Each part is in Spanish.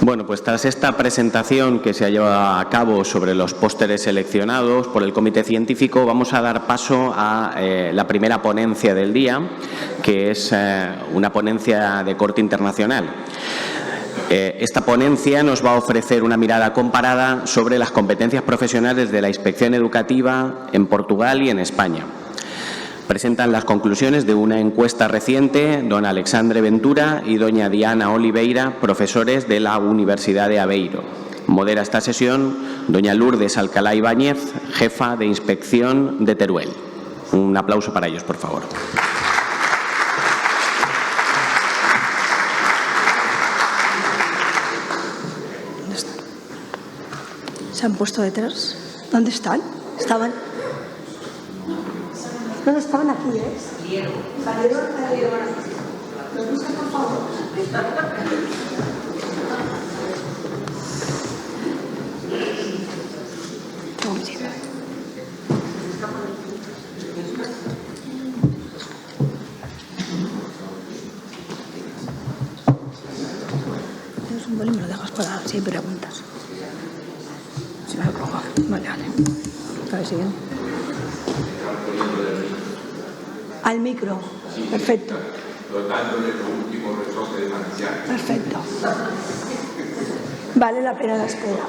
Bueno, pues tras esta presentación que se ha llevado a cabo sobre los pósteres seleccionados por el Comité Científico, vamos a dar paso a la primera ponencia del día, que es una ponencia de corte internacional. Esta ponencia nos va a ofrecer una mirada comparada sobre las competencias profesionales de la inspección educativa en Portugal y en España. Presentan las conclusiones de una encuesta reciente don Alexandre Ventura y doña Diana Oliveira, profesores de la Universidad de Aveiro. Modera esta sesión doña Lourdes Alcalá Ibáñez, jefa de inspección de Teruel. Un aplauso para ellos, por favor. ¿Dónde están? ¿Se han puesto detrás? ¿Dónde están? ¿Estaban? No estaban aquí, ¿eh? Salieron. ¿Los buscan, por favor? Un momentito. Tienes un boli, me lo dejas para si hay preguntas. Si me lo cojo. Vale. A ver, siguen. Al micro. Perfecto. Perfecto. Vale la pena la espera.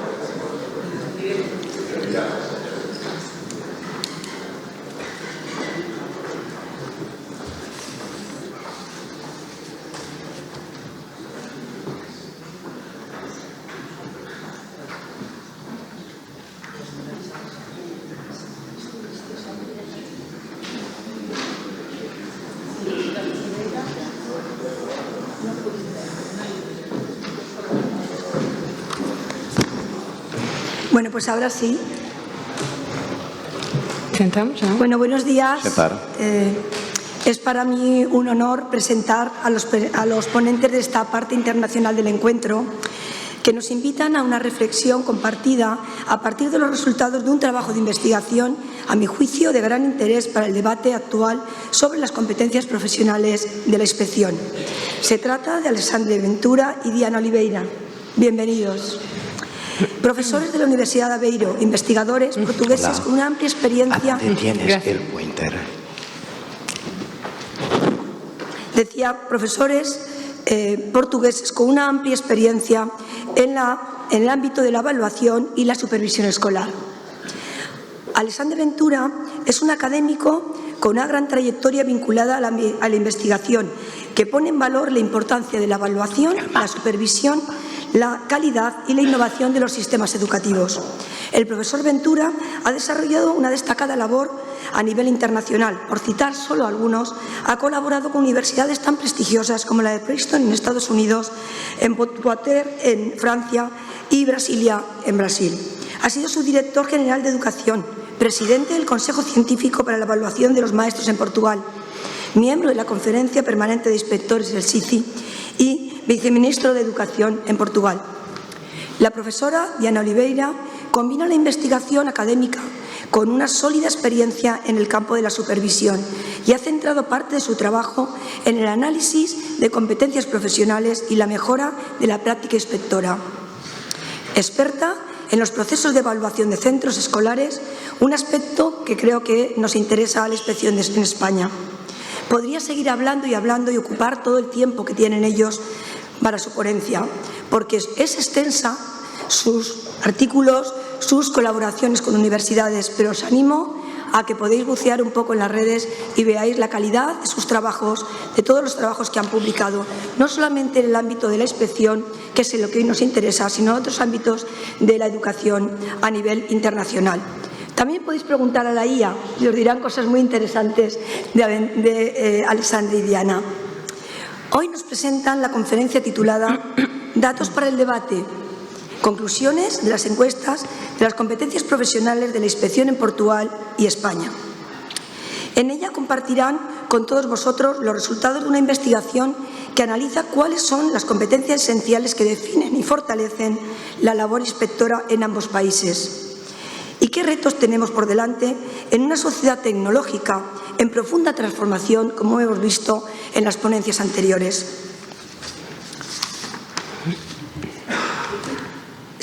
Bueno, pues ahora sí. ¿Sentamos? ¿No? Bueno, buenos días. Sentar. Es para mí un honor presentar a los ponentes de esta parte internacional del encuentro, que nos invitan a una reflexión compartida a partir de los resultados de un trabajo de investigación, a mi juicio, de gran interés para el debate actual sobre las competencias profesionales de la inspección. Se trata de Alexandre Ventura y Diana Oliveira. Bienvenidos. Profesores de la Universidad de Aveiro, investigadores portugueses con una amplia experiencia. Tienes el pointer. Decía, profesores portugueses con una amplia experiencia en el ámbito de la evaluación y la supervisión escolar. Alexandre Ventura es un académico con una gran trayectoria vinculada a la investigación, que pone en valor la importancia de la evaluación, la supervisión, la calidad y la innovación de los sistemas educativos. El profesor Ventura ha desarrollado una destacada labor a nivel internacional. Por citar solo algunos, ha colaborado con universidades tan prestigiosas como la de Princeton en Estados Unidos, en Poitiers en Francia y Brasilia en Brasil. Ha sido subdirector general de Educación, presidente del Consejo Científico para la Evaluación de los Maestros en Portugal, miembro de la Conferencia Permanente de Inspectores del SICI y viceministro de Educación en Portugal. La profesora Diana Oliveira combina la investigación académica con una sólida experiencia en el campo de la supervisión y ha centrado parte de su trabajo en el análisis de competencias profesionales y la mejora de la práctica inspectora. Experta en los procesos de evaluación de centros escolares, un aspecto que creo que nos interesa a la inspección en España. Podría seguir hablando y ocupar todo el tiempo que tienen ellos para su ponencia, porque es extensa sus artículos, sus colaboraciones con universidades, pero os animo a que podáis bucear un poco en las redes y veáis la calidad de sus trabajos, de todos los trabajos que han publicado, no solamente en el ámbito de la inspección, que es lo que hoy nos interesa, sino en otros ámbitos de la educación a nivel internacional. También podéis preguntar a la IA y os dirán cosas muy interesantes de Alexandre y Diana. Hoy nos presentan la conferencia titulada Datos para el debate, conclusiones de las encuestas de las competencias profesionales de la inspección en Portugal y España. En ella compartirán con todos vosotros los resultados de una investigación que analiza cuáles son las competencias esenciales que definen y fortalecen la labor inspectora en ambos países. ¿Y qué retos tenemos por delante en una sociedad tecnológica en profunda transformación, como hemos visto en las ponencias anteriores?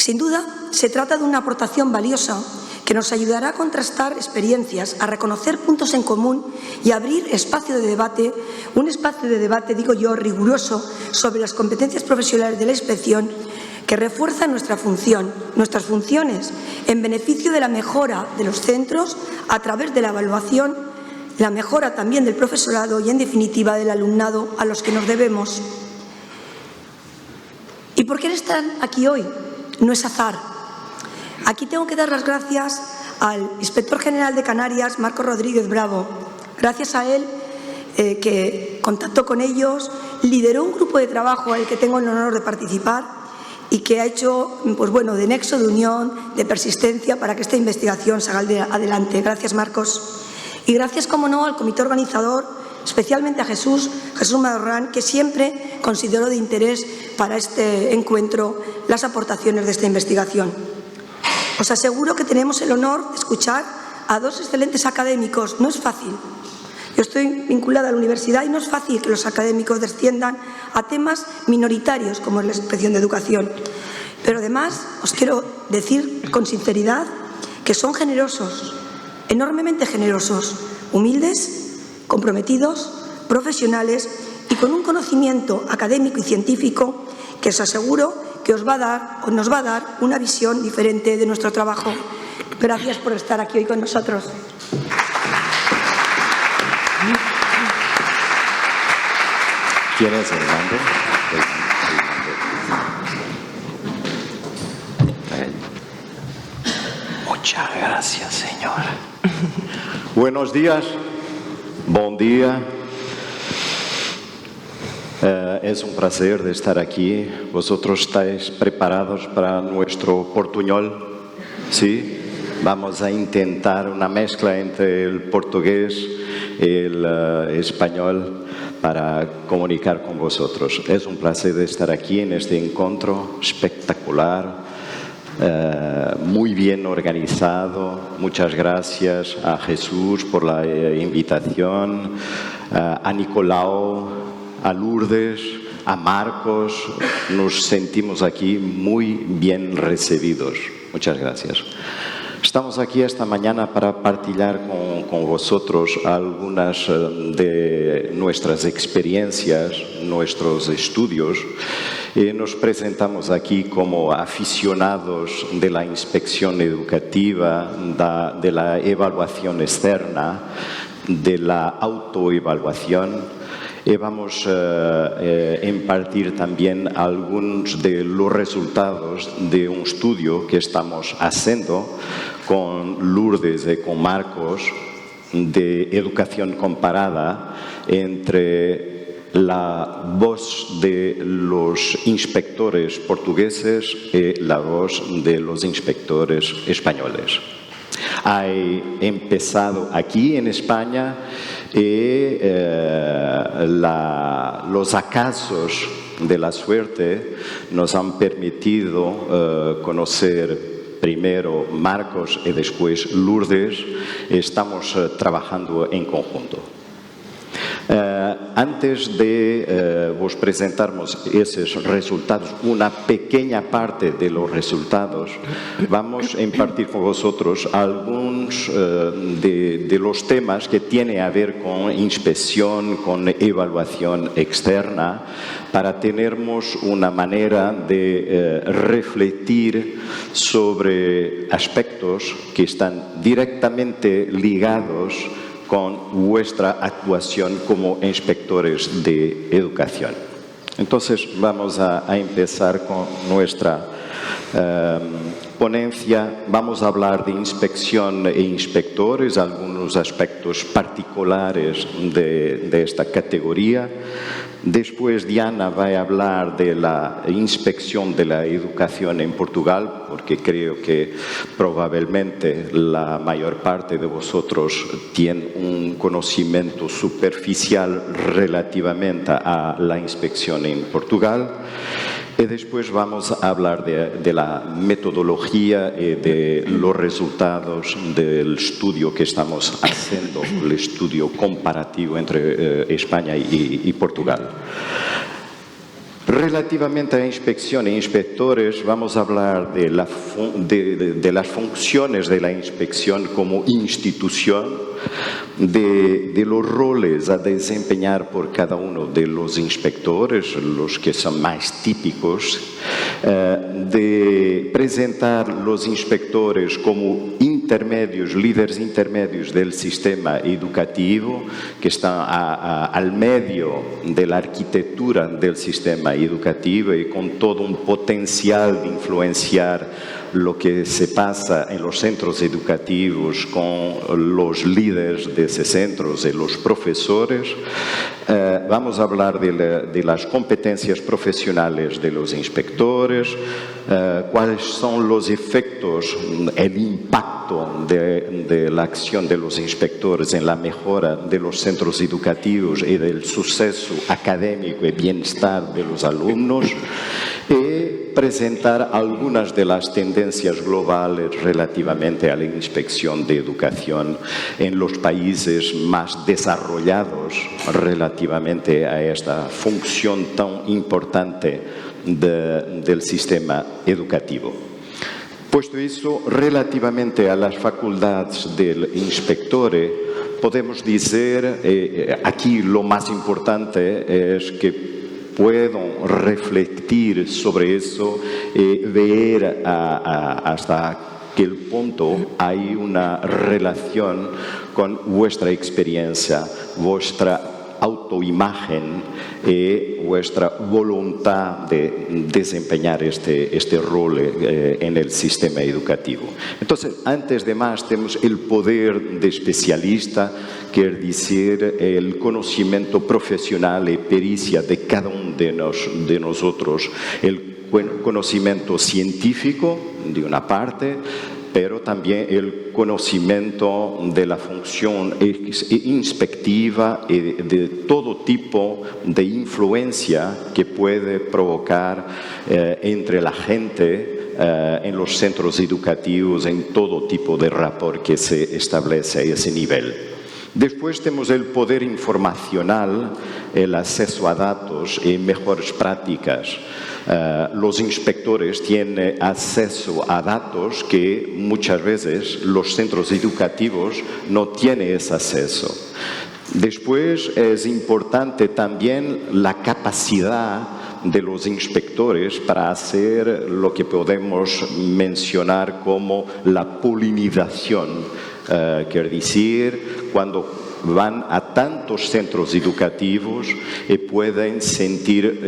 Sin duda, se trata de una aportación valiosa que nos ayudará a contrastar experiencias, a reconocer puntos en común y a abrir espacio de debate, un espacio de debate, digo yo, riguroso sobre las competencias profesionales de la inspección que refuerza nuestras funciones, en beneficio de la mejora de los centros a través de la evaluación, la mejora también del profesorado y, en definitiva, del alumnado a los que nos debemos. ¿Y por qué están aquí hoy? No es azar. Aquí tengo que dar las gracias al Inspector General de Canarias, Marcos Rodríguez Bravo. Gracias a él, que contactó con ellos, lideró un grupo de trabajo al que tengo el honor de participar y que ha hecho, pues bueno, de nexo de unión, de persistencia para que esta investigación salga adelante. Gracias, Marcos. Y gracias, como no, al comité organizador, especialmente a Jesús Madorrán, que siempre consideró de interés para este encuentro las aportaciones de esta investigación. Os aseguro que tenemos el honor de escuchar a dos excelentes académicos. No es fácil. Yo estoy vinculada a la universidad y no es fácil que los académicos desciendan a temas minoritarios como es la inspección de educación. Pero además os quiero decir con sinceridad que son generosos, enormemente generosos, humildes, comprometidos, profesionales y con un conocimiento académico y científico que os aseguro que nos va a dar una visión diferente de nuestro trabajo. Gracias por estar aquí hoy con nosotros. ¿Quieres el mando? Muchas gracias, señor. Buenos días. Buen día. Es un placer de estar aquí. ¿Vosotros estáis preparados para nuestro portuñol? ¿Sí? Vamos a intentar una mezcla entre el portugués y el español para comunicar con vosotros. Es un placer de estar aquí en este encuentro espectacular, muy bien organizado. Muchas gracias a Jesús por la invitación, a Nicolau, a Lourdes, a Marcos. Nos sentimos aquí muy bien recibidos. Muchas gracias. Estamos aquí esta mañana para partilhar con vosotros algunas de nuestras experiencias, nuestros estudios. Nos presentamos aquí como aficionados de la inspección educativa, de la evaluación externa, de la autoevaluación. Y vamos a impartir también algunos de los resultados de un estudio que estamos haciendo con Lourdes y con Marcos de educación comparada entre la voz de los inspectores portugueses y la voz de los inspectores españoles. He empezado aquí en España y los acasos de la suerte nos han permitido conocer primero Marcos y después Lourdes. Estamos trabajando en conjunto. Antes de vos presentarnos esos resultados, una pequeña parte de los resultados, vamos a impartir con vosotros algunos de los temas que tienen a ver con inspección, con evaluación externa, para tenermos una manera de refletir sobre aspectos que están directamente ligados con vuestra actuación como inspectores de educación. Entonces vamos a empezar con nuestra ponencia. Vamos a hablar de inspección e inspectores, algunos aspectos particulares de esta categoría. Después Diana va a hablar de la inspección de la educación en Portugal, porque creo que probablemente la mayor parte de vosotros tiene un conocimiento superficial relativamente a la inspección en Portugal. Y después vamos a hablar de la metodología y de los resultados del estudio que estamos haciendo, el estudio comparativo entre España y Portugal. Relativamente a inspección e inspectores, vamos a hablar de las funciones de la inspección como institución, de los roles a desempeñar por cada uno de los inspectores, los que son más típicos, de presentar los inspectores como intermedios, líderes intermedios del sistema educativo, que están al medio de la arquitectura del sistema educativo y con todo un potencial de influenciar lo que se pasa en los centros educativos con los líderes de esos centros y los profesores. Vamos a hablar de las competencias profesionales de los inspectores, cuáles son los efectos, el impacto de la acción de los inspectores en la mejora de los centros educativos y del suceso académico y bienestar de los alumnos, y presentar algunas de las tendencias globales relativamente a la inspección de educación en los países más desarrollados relativamente a esta función tan importante del sistema educativo. Puesto eso, relativamente a las facultades del inspector, podemos decir, aquí lo más importante es que puedo refletir sobre eso y ver hasta qué punto hay una relación con vuestra experiencia, vuestra autoimagen y vuestra voluntad de desempeñar este rol en el sistema educativo. Entonces, antes de más, tenemos el poder de especialista, quiere decir el conocimiento profesional y pericia de cada uno de nosotros, el conocimiento científico, de una parte, pero también el conocimiento de la función inspectiva y de todo tipo de influencia que puede provocar entre la gente en los centros educativos, en todo tipo de rapport que se establece a ese nivel. Después tenemos el poder informacional, el acceso a datos y mejores prácticas. Los inspectores tienen acceso a datos que muchas veces los centros educativos no tienen ese acceso. Después es importante también la capacidad de los inspectores para hacer lo que podemos mencionar como la polinización. Quiere decir, cuando van a tantos centros educativos y pueden sentir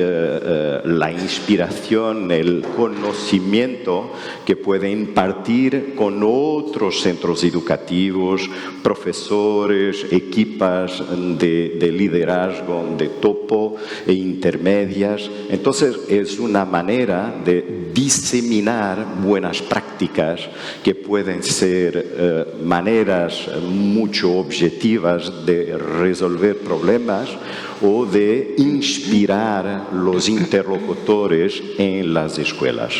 la inspiración, el conocimiento que pueden impartir con otros centros educativos, profesores, equipas de liderazgo, de topo e intermedias. Entonces es una manera de diseminar buenas prácticas que pueden ser maneras mucho objetivas de resolver problemas o de inspirar los interlocutores en las escuelas.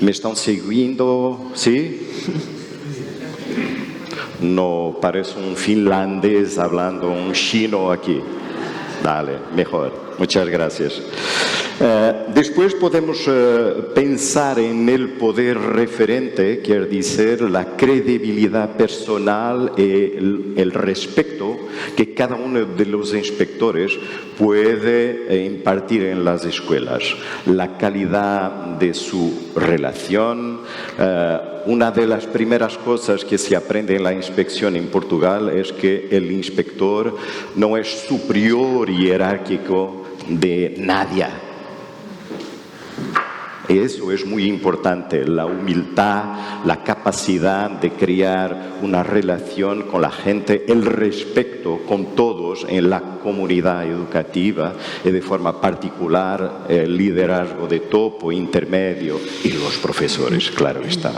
¿Me están siguiendo? ¿Sí? No parece un finlandés hablando un chino aquí. Dale, mejor. Muchas gracias. Después podemos pensar en el poder referente, quiere decir la credibilidad personal y el respeto que cada uno de los inspectores puede impartir en las escuelas, la calidad de su relación. Una de las primeras cosas que se aprende en la inspección en Portugal es que el inspector no es superior jerárquico de nadie. Eso es muy importante, la humildad, la capacidad de crear una relación con la gente, el respeto con todos en la comunidad educativa y de forma particular el liderazgo de topo, intermedio y los profesores, claro está.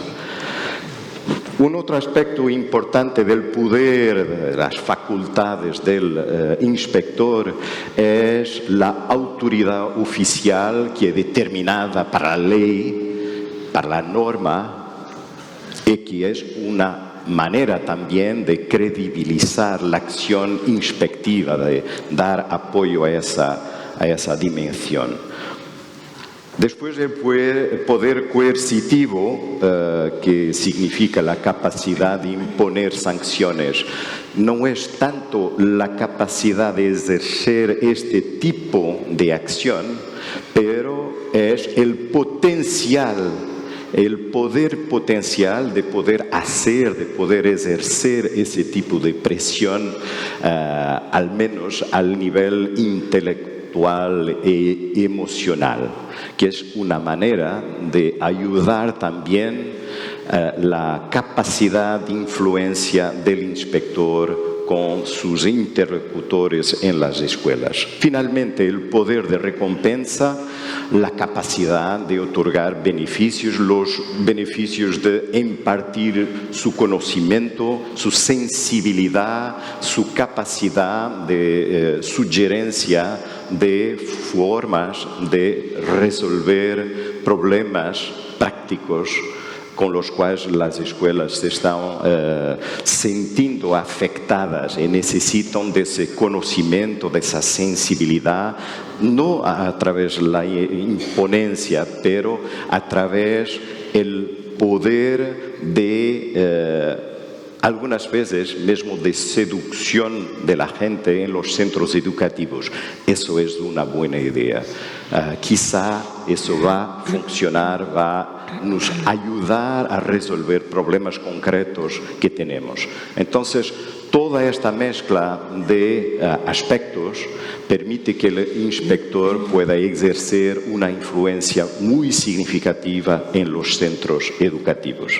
Un otro aspecto importante del poder, de las facultades del inspector, es la autoridad oficial que es determinada para la ley, para la norma, y que es una manera también de credibilizar la acción inspectiva, de dar apoyo a esa esa dimensión. Después el poder coercitivo, que significa la capacidad de imponer sanciones, no es tanto la capacidad de ejercer este tipo de acción, pero es el potencial, el poder potencial de poder hacer, de poder ejercer ese tipo de presión, al menos al nivel intelectual e emocional, que es una manera de ayudar también la capacidad de influencia del inspector con sus interlocutores en las escuelas. Finalmente, el poder de recompensa, la capacidad de otorgar beneficios, los beneficios de impartir su conocimiento, su sensibilidad, su capacidad de sugerencia de formas de resolver problemas prácticos con los cuales las escuelas se están sintiendo afectadas y necesitan de ese conocimiento, de esa sensibilidad, no a través de la imponencia, pero a través del poder de algunas veces mismo de seducción de la gente en los centros educativos. Eso es una buena idea. Quizá eso va a funcionar, va a nos ayudar a resolver problemas concretos que tenemos. Entonces, toda esta mezcla de aspectos permite que el inspector pueda ejercer una influencia muy significativa en los centros educativos.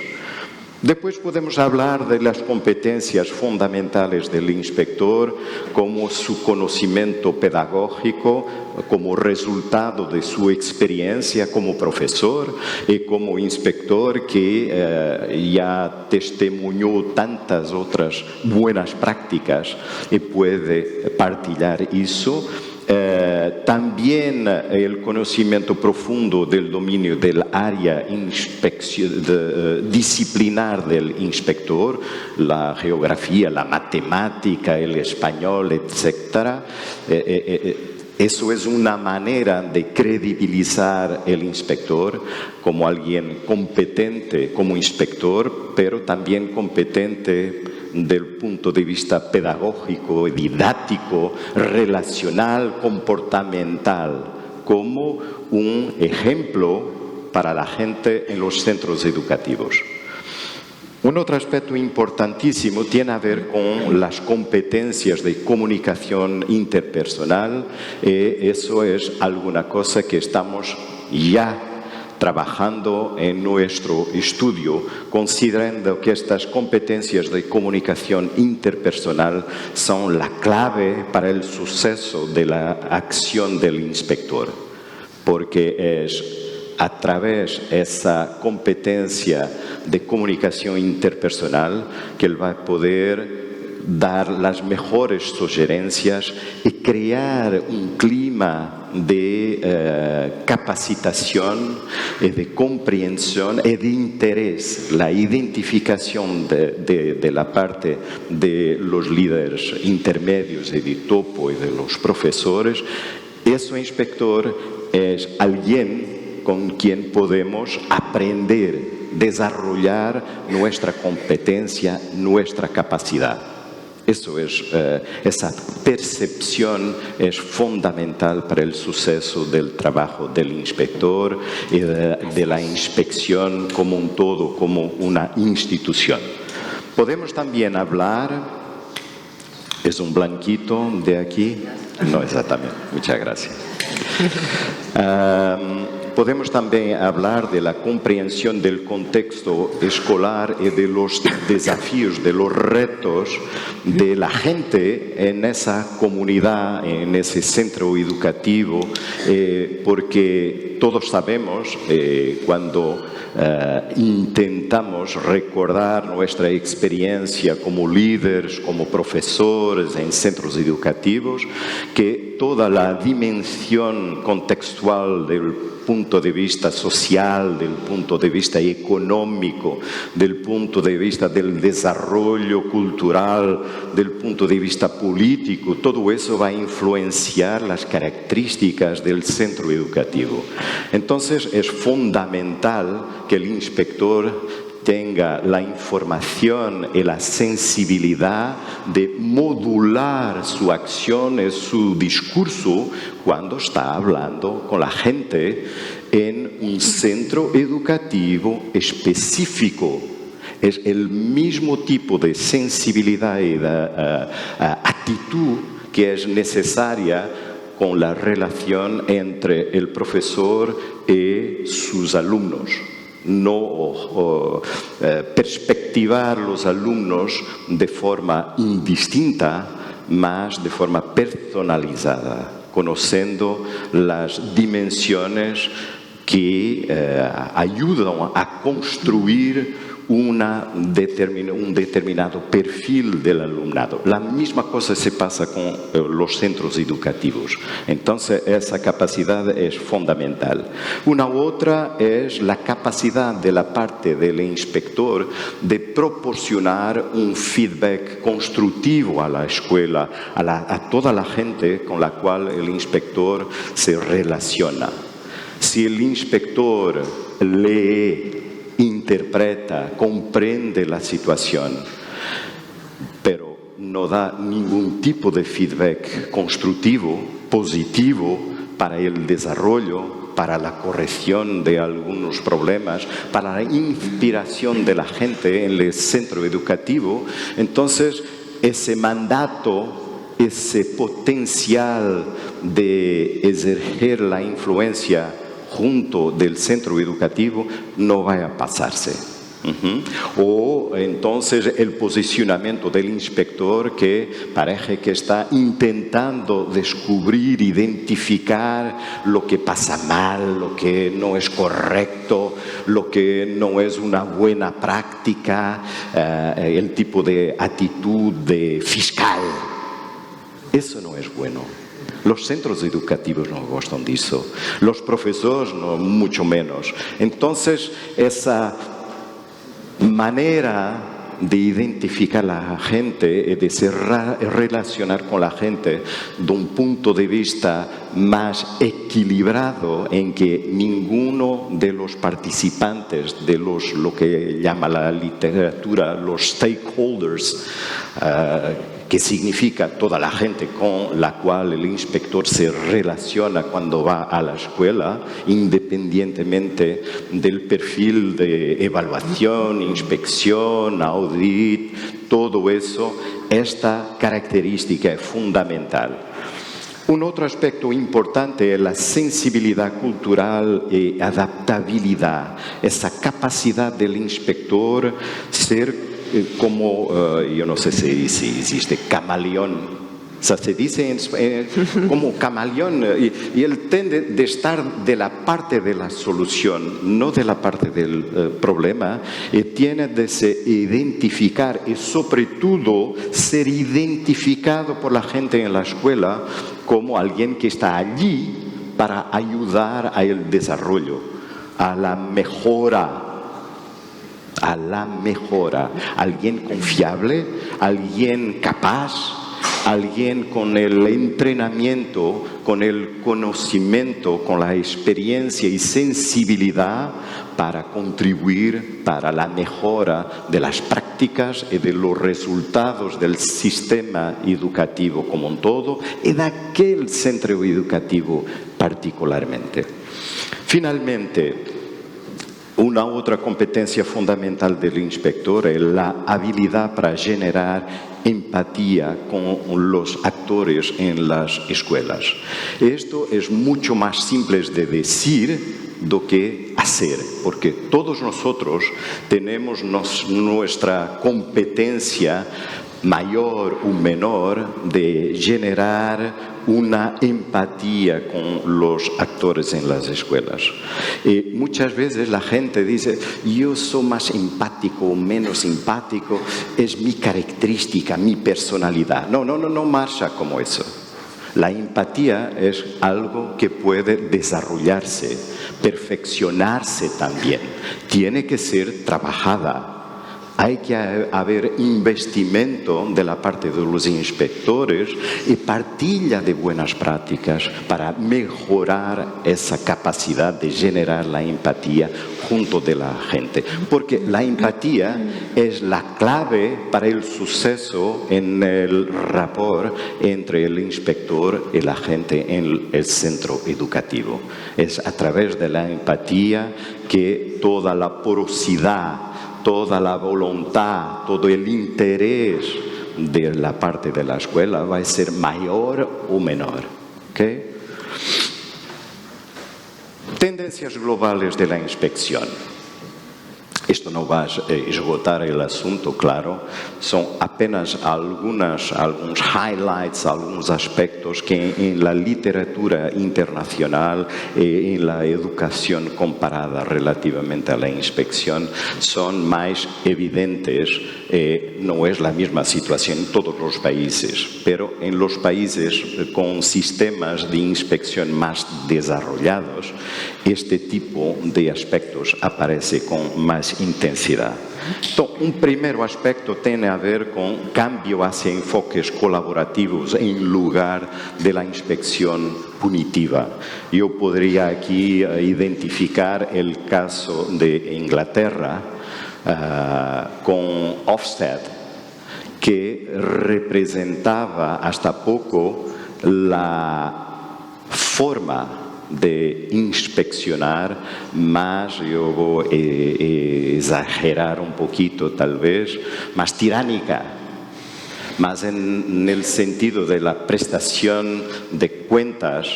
Después podemos hablar de las competencias fundamentales del inspector, como su conocimiento pedagógico, como resultado de su experiencia como profesor y como inspector que ya testimonió tantas otras buenas prácticas y puede partillar eso. También el conocimiento profundo del dominio del área disciplinar del inspector, la geografía, la matemática, el español, etc. Eso es una manera de credibilizar el inspector como alguien competente como inspector, pero también competente del punto de vista pedagógico, didáctico, relacional, comportamental, como un ejemplo para la gente en los centros educativos. Un otro aspecto importantísimo tiene a ver con las competencias de comunicación interpersonal. Eso es alguna cosa que estamos ya trabajando en nuestro estudio, considerando que estas competencias de comunicación interpersonal son la clave para el suceso de la acción del inspector, porque es a través de esa competencia de comunicación interpersonal que él va a poder dar las mejores sugerencias y crear un clima de capacitación y de comprensión y de interés, la identificación de la parte de los líderes intermedios y de topo y de los profesores. Ese inspector es alguien con quien podemos aprender, desarrollar nuestra competencia, nuestra capacidad. Eso es, esa percepción es fundamental para el suceso del trabajo del inspector y de la inspección como un todo, como una institución. Podemos también hablar, es un blanquito de aquí, no exactamente, muchas gracias. Podemos también hablar de la comprensión del contexto escolar y de los desafíos, de los retos de la gente en esa comunidad, en ese centro educativo, porque que todos sabemos cuando intentamos recordar nuestra experiencia como líderes, como profesores en centros educativos, que toda la dimensión contextual del punto de vista social, del punto de vista económico, del punto de vista del desarrollo cultural, del punto de vista político, todo eso va a influenciar las características del centro educativo. Entonces es fundamental que el inspector tenga la información y la sensibilidad de modular su acción y su discurso cuando está hablando con la gente en un centro educativo específico. Es el mismo tipo de sensibilidad y de actitud que es necesaria con la relación entre el profesor y sus alumnos. No perspectivar los alumnos de forma indistinta, más de forma personalizada, conociendo las dimensiones que ayudan a construir un determinado perfil del alumnado. La misma cosa se pasa con los centros educativos. Entonces, esa capacidad es fundamental. Una otra es la capacidad de la parte del inspector de proporcionar un feedback constructivo a la escuela, a toda la gente con la cual el inspector se relaciona. Si el inspector lee, interpreta, comprende la situación, pero no da ningún tipo de feedback constructivo, positivo para el desarrollo, para la corrección de algunos problemas, para la inspiración de la gente en el centro educativo, entonces ese mandato, ese potencial de ejercer la influencia junto del centro educativo no va a pasarse. O entonces el posicionamiento del inspector que parece que está intentando descubrir, identificar lo que pasa mal, lo que no es correcto, lo que no es una buena práctica, el tipo de actitud de fiscal. Eso no es bueno. Los centros educativos no gustan de eso, los profesores no, mucho menos. Entonces, esa manera de identificar a la gente y de se relacionar con la gente de un punto de vista más equilibrado, en que ninguno de los participantes, de lo que llama la literatura los stakeholders, que significa toda la gente con la cual el inspector se relaciona cuando va a la escuela, independientemente del perfil de evaluación, inspección, audit, todo eso, esta característica es fundamental. Un otro aspecto importante es la sensibilidad cultural y adaptabilidad, esa capacidad del inspector ser como, yo no sé si existe, camaleón. O sea, se dice como camaleón, y él tiende de estar de la parte de la solución, no de la parte del problema, y tiene de se identificar y sobre todo ser identificado por la gente en la escuela como alguien que está allí para ayudar al desarrollo, a la mejora. Alguien confiable, alguien capaz, alguien con el entrenamiento, con el conocimiento, con la experiencia y sensibilidad para contribuir para la mejora de las prácticas y de los resultados del sistema educativo como un todo y de aquel centro educativo particularmente. Finalmente, una otra competencia fundamental del inspector es la habilidad para generar empatía con los actores en las escuelas. Esto es mucho más simple de decir do que hacer, porque todos nosotros tenemos nuestra competencia mayor o menor de generar una empatía con los actores en las escuelas. Muchas veces la gente dice, yo soy más empático o menos simpático, es mi característica, mi personalidad. No marcha como eso. La empatía es algo que puede desarrollarse, perfeccionarse también. Tiene que ser trabajada. Hay que haber investimento de la parte de los inspectores y partilla de buenas prácticas para mejorar esa capacidad de generar la empatía junto de la gente. Porque la empatía es la clave para el suceso en el rapport entre el inspector y la gente en el centro educativo. Es a través de la empatía que toda la porosidad, toda la voluntad, todo el interés de la parte de la escuela va a ser mayor o menor. ¿Okay? Tendencias globales de la inspección. Esto no va a esgotar el asunto, claro. Son apenas algunos highlights, algunos aspectos que en la literatura internacional, en la educación comparada relativamente a la inspección, son más evidentes. No es la misma situación en todos los países, pero en los países con sistemas de inspección más desarrollados, este tipo de aspectos aparece con más intensidad. Entonces, un primer aspecto tiene a ver con cambio hacia enfoques colaborativos en lugar de la inspección punitiva. Yo podría aquí identificar el caso de Inglaterra con Ofsted, que representaba hasta poco la forma de inspeccionar más, yo voy a exagerar un poquito tal vez, más tiránica, más en el sentido de la prestación de cuentas,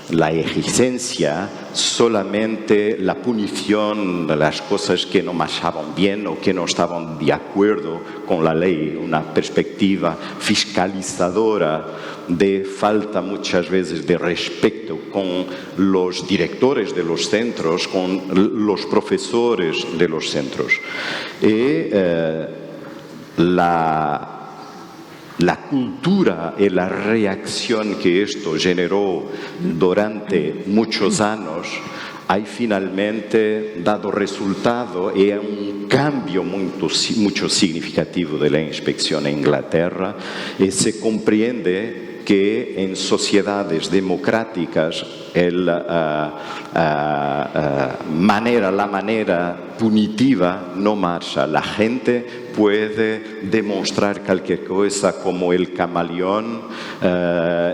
la exigencia, solamente la punición de las cosas que no marchaban bien o que no estaban de acuerdo con la ley, una perspectiva fiscalizadora de falta muchas veces de respeto con los directores de los centros, con los profesores de los centros. Y la cultura y la reacción que esto generó durante muchos años ha finalmente dado resultado y un cambio mucho significativo de la inspección en Inglaterra, y se comprende que en sociedades democráticas la manera punitiva no marcha. La gente puede demostrar cualquier cosa como el camaleón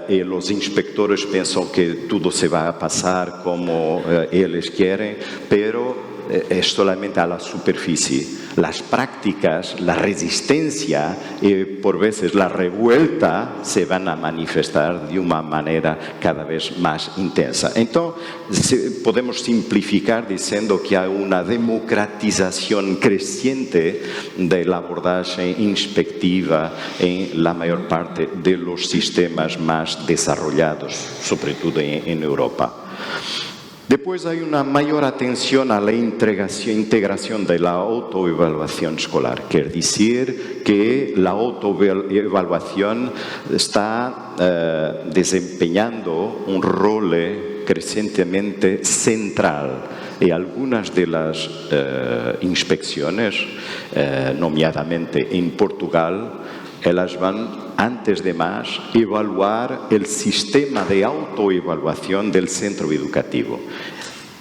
y los inspectores piensan que todo se va a pasar como ellos quieren, pero es solamente a la superficie. Las prácticas, la resistencia y por veces la revuelta se van a manifestar de una manera cada vez más intensa. Entonces, podemos simplificar diciendo que hay una democratización creciente de la abordaje inspectiva en la mayor parte de los sistemas más desarrollados, sobre todo en Europa. Después hay una mayor atención a la integración de la autoevaluación escolar. Quiere decir que la autoevaluación está desempeñando un rol crecientemente central. Y algunas de las inspecciones, nominadamente en Portugal, ellas van, antes de más, evaluar el sistema de autoevaluación del centro educativo.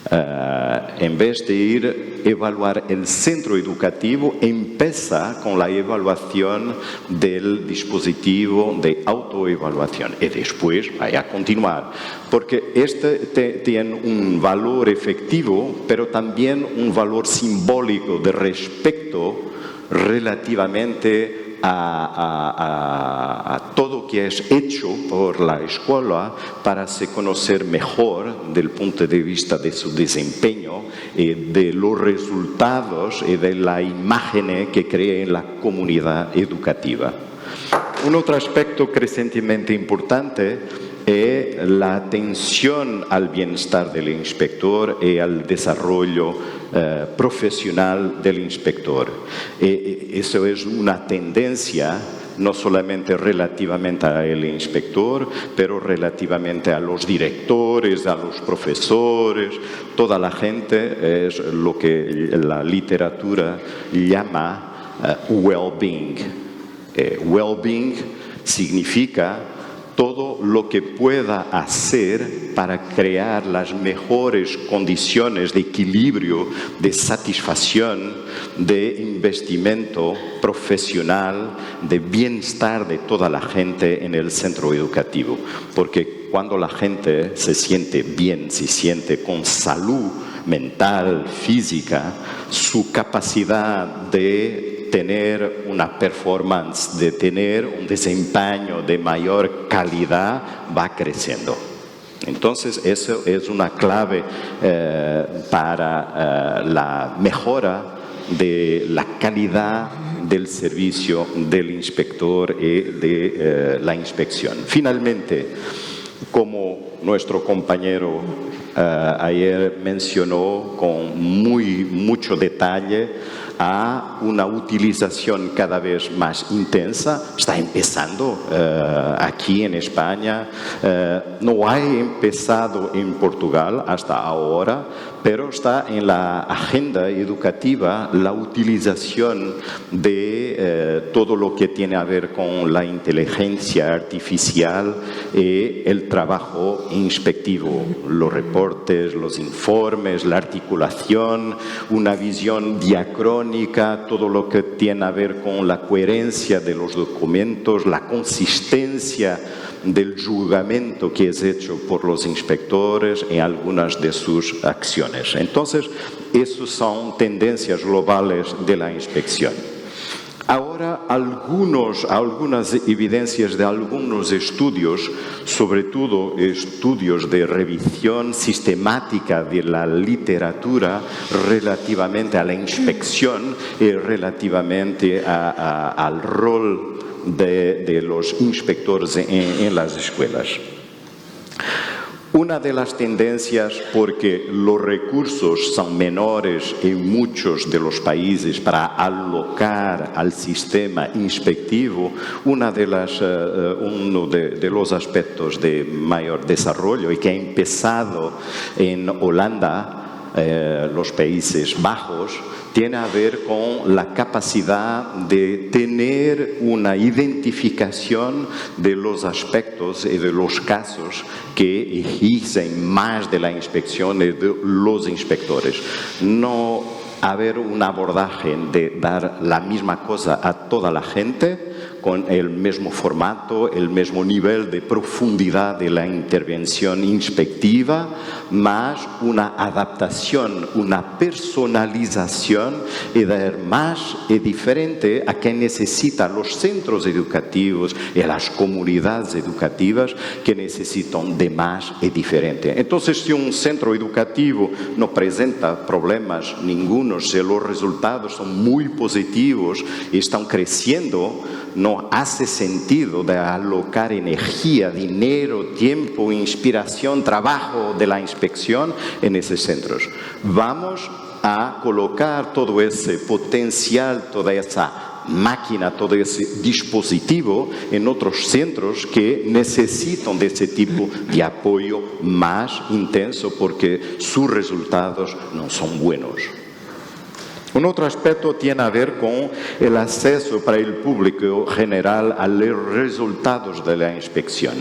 En vez de ir a evaluar el centro educativo, empieza con la evaluación del dispositivo de autoevaluación y después vaya a continuar. Porque este tiene un valor efectivo, pero también un valor simbólico de respeto relativamente a todo que es hecho por la escuela para se conocer mejor del punto de vista de su desempeño y de los resultados y de la imagen que crea en la comunidad educativa. un otro aspecto crecientemente importante es la atención al bienestar del inspector y al desarrollo profesional del inspector. Eso es una tendencia no solamente relativamente al inspector, pero relativamente a los directores, a los profesores, toda la gente, es lo que la literatura llama well-being. Well-being significa todo lo que pueda hacer para crear las mejores condiciones de equilibrio, de satisfacción, de investimento profesional, de bienestar de toda la gente en el centro educativo. Porque cuando la gente se siente bien, se siente con salud mental, física, su capacidad de tener una performance, de tener un desempeño de mayor calidad va creciendo. Entonces, eso es una clave para la mejora de la calidad del servicio del inspector y de la inspección. Finalmente, como nuestro compañero ayer mencionó con mucho detalle, a una utilización cada vez más intensa. Está empezando aquí en España, no ha empezado en Portugal hasta ahora, pero está en la agenda educativa la utilización de todo lo que tiene a ver con la inteligencia artificial y el trabajo inspectivo, los reportes, los informes, la articulación, una visión diacrónica, todo lo que tiene a ver con la coherencia de los documentos, la consistencia del juzgamiento que es hecho por los inspectores en algunas de sus acciones. Entonces, esas son tendencias globales de la inspección. Ahora, algunas evidencias de algunos estudios, sobre todo estudios de revisión sistemática de la literatura relativamente a la inspección y relativamente al rol de los inspectores en las escuelas. Una de las tendencias, porque los recursos son menores en muchos de los países para alocar al sistema inspectivo, uno de los aspectos de mayor desarrollo y que ha empezado en Holanda, los Países Bajos, tiene a ver con la capacidad de tener una identificación de los aspectos y de los casos que exigen más de la inspección y de los inspectores. No haber un abordaje de dar la misma cosa a toda la gente con el mismo formato, el mismo nivel de profundidad de la intervención inspectiva, más una adaptación, una personalización y dar más y diferente a que necesitan los centros educativos y las comunidades educativas que necesitan de más y diferente. Entonces, si un centro educativo no presenta problemas ninguno, si los resultados son muy positivos y están creciendo, no hace sentido de alocar energía, dinero, tiempo, inspiración, trabajo de la inspección en esos centros. Vamos a colocar todo ese potencial, toda esa máquina, todo ese dispositivo en otros centros que necesitan de ese tipo de apoyo más intenso porque sus resultados no son buenos. Un otro aspecto tiene a ver con el acceso para el público general a los resultados de la inspección.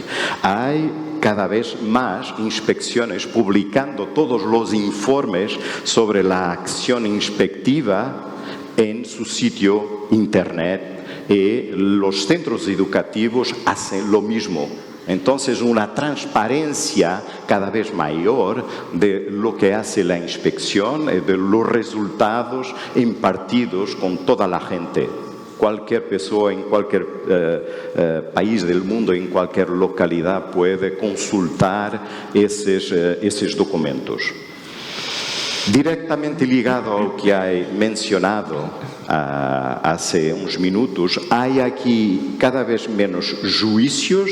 Hay cada vez más inspecciones publicando todos los informes sobre la acción inspectiva en su sitio internet y los centros educativos hacen lo mismo. Entonces, una transparencia cada vez mayor de lo que hace la inspección, de los resultados impartidos con toda la gente. Cualquier persona en cualquier país del mundo, en cualquier localidad, puede consultar esos documentos. Directamente ligado ao que he mencionado hace uns minutos, hay aquí cada vez menos juicios,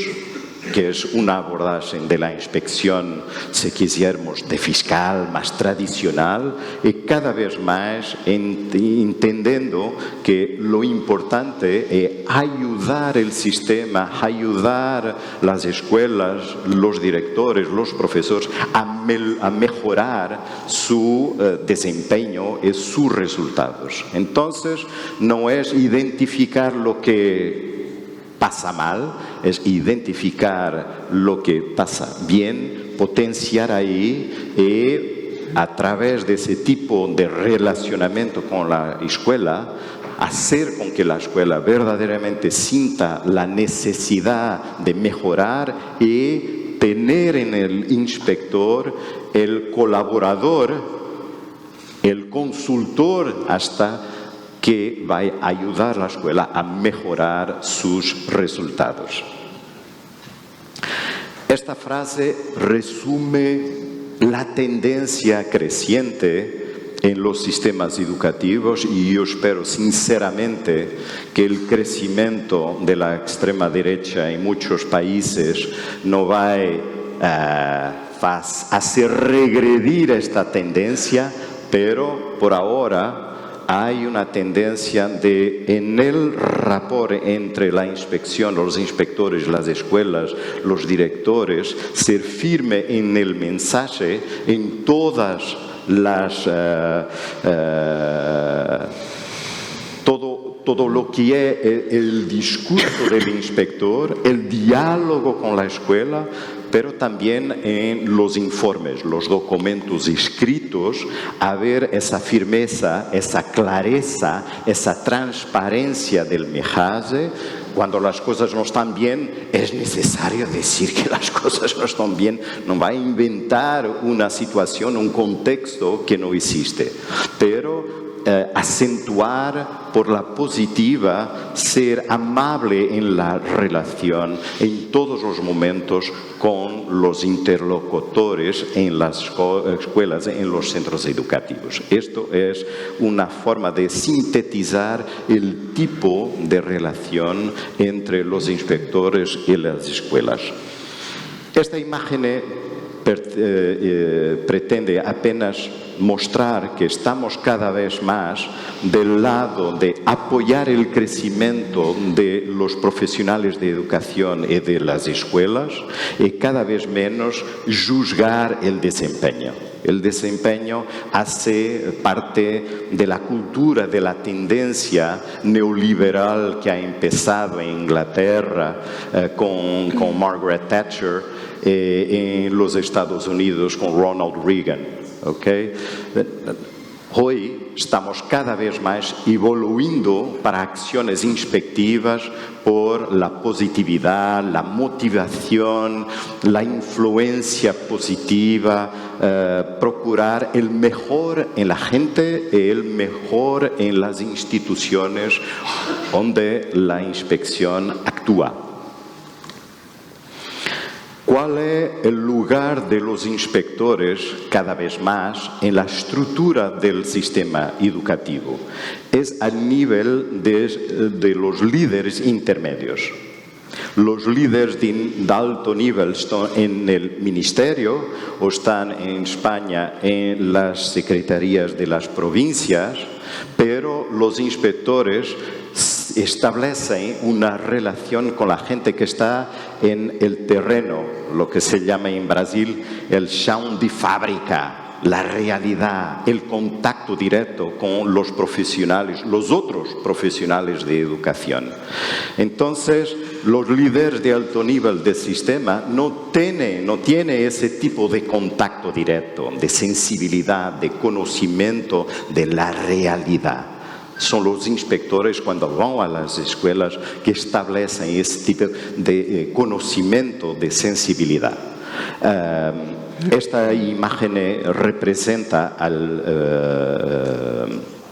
que es una abordaje de la inspección, si quisiéramos, de fiscal, más tradicional, y cada vez más entendiendo que lo importante es ayudar el sistema, ayudar las escuelas, los directores, los profesores a mejorar su desempeño y sus resultados. Entonces, no es identificar lo que pasa mal, es identificar lo que pasa bien, potenciar ahí y a través de ese tipo de relacionamiento con la escuela, hacer con que la escuela verdaderamente sienta la necesidad de mejorar y tener en el inspector el colaborador, el consultor hasta que va a ayudar a la escuela a mejorar sus resultados. Esta frase resume la tendencia creciente en los sistemas educativos y yo espero sinceramente que el crecimiento de la extrema derecha en muchos países no va a hacer regredir esta tendencia, pero por ahora hay una tendencia de, en el rapport entre la inspección, los inspectores, las escuelas, los directores, ser firme en el mensaje, en todas las... todo lo que es el discurso del inspector, el diálogo con la escuela, pero también en los informes, los documentos escritos, a ver esa firmeza, esa clareza, esa transparencia del mensaje. Cuando las cosas no están bien, es necesario decir que las cosas no están bien. No va a inventar una situación, un contexto que no existe. Pero acentuar por la positiva, ser amable en la relación en todos los momentos con los interlocutores en las escuelas, en los centros educativos. Esto es una forma de sintetizar el tipo de relación entre los inspectores y las escuelas. Esta imagen pretende apenas mostrar que estamos cada vez más del lado de apoyar el crecimiento de los profesionales de educación y de las escuelas y cada vez menos juzgar el desempeño. El desempeño hace parte de la cultura, de la tendencia neoliberal que ha empezado en Inglaterra con Margaret Thatcher, en los Estados Unidos con Ronald Reagan. ¿Okay? Hoy estamos cada vez más evolucionando para acciones inspectivas por la positividad, la motivación, la influencia positiva, procurar el mejor en la gente y el mejor en las instituciones donde la inspección actúa. ¿Cuál es el lugar de los inspectores cada vez más en la estructura del sistema educativo? Es a nivel de los líderes intermedios. Los líderes de alto nivel están en el ministerio o están en España en las secretarías de las provincias, pero los inspectores establecen una relación con la gente que está en el terreno, lo que se llama en Brasil el chão de fábrica, la realidad, el contacto directo con los profesionales, los otros profesionales de educación. Entonces, los líderes de alto nivel del sistema no tienen ese tipo de contacto directo, de sensibilidad, de conocimiento de la realidad. Son los inspectores cuando van a las escuelas que establecen ese tipo de conocimiento, de sensibilidad. Esta imagen representa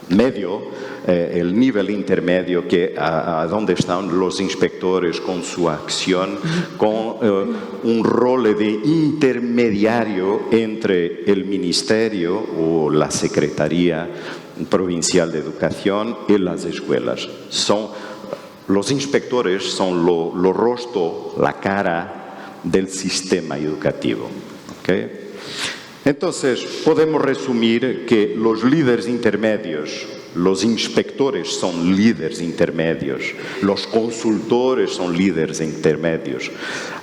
medio, el nivel intermedio, que a donde están los inspectores con su acción, con un rol de intermediario entre el ministerio o la Secretaría Provincial de Educación y las escuelas. Los inspectores son lo rostro, la cara del sistema educativo. ¿Okay? Entonces, podemos resumir que los líderes intermedios, los inspectores son líderes intermedios, los consultores son líderes intermedios,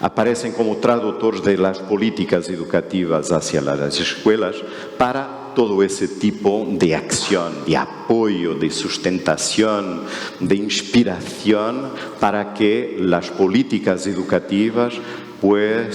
aparecen como traductores de las políticas educativas hacia las escuelas para todo ese tipo de acción, de apoyo, de sustentación, de inspiración para que las políticas educativas puedan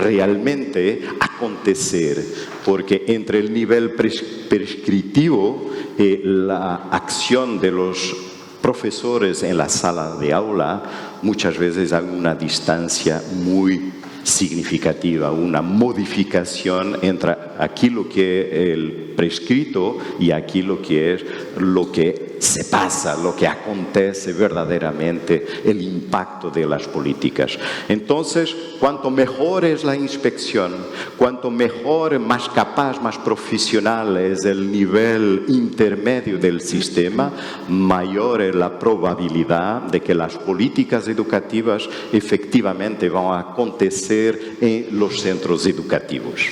realmente acontecer, porque entre el nivel prescriptivo y la acción de los profesores en la sala de aula, muchas veces hay una distancia muy significativa, una modificación entre aquello que es el prescrito y aquello que es lo que se pasa, lo que acontece verdaderamente, el impacto de las políticas. Entonces, cuanto mejor es la inspección, cuanto mejor, más capaz, más profesional es el nivel intermedio del sistema, mayor es la probabilidad de que las políticas educativas efectivamente van a acontecer en los centros educativos.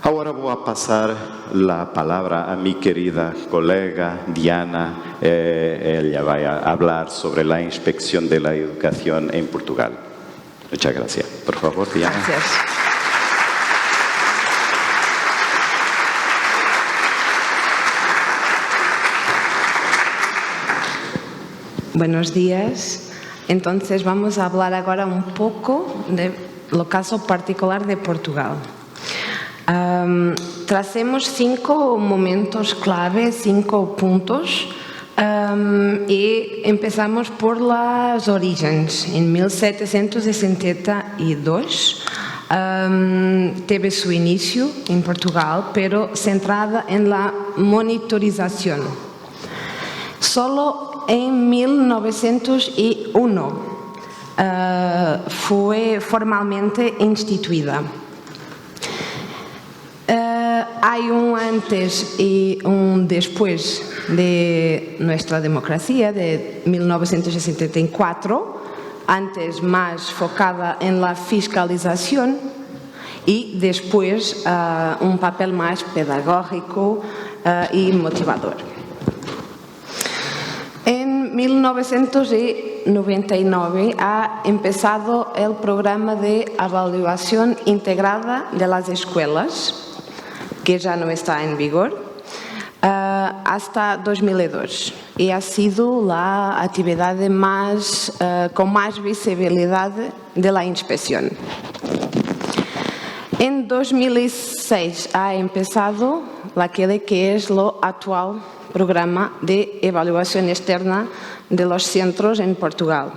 Ahora voy a pasar la palabra a mi querida colega Diana. Ella va a hablar sobre la inspección de la educación en Portugal. Muchas gracias. Por favor, Diana. Gracias. Buenos días. Entonces vamos a hablar ahora un poco del caso particular de Portugal. Tracemos 5 momentos clave, 5 puntos, y empezamos por las orígenes. En 1772 teve su inicio en Portugal, pero centrada en la monitorización. Solo en 1901 fue formalmente instituida. Hay un antes y un después de nuestra democracia, de 1964, antes más focada en la fiscalización y después un papel más pedagógico y motivador. En 1999 ha empezado el programa de evaluación integrada de las escuelas, que ya no está en vigor, hasta 2002. Y ha sido la actividad con más visibilidad de la inspección. En 2006 ha empezado aquel que es lo actual programa de evaluación externa de los centros en Portugal.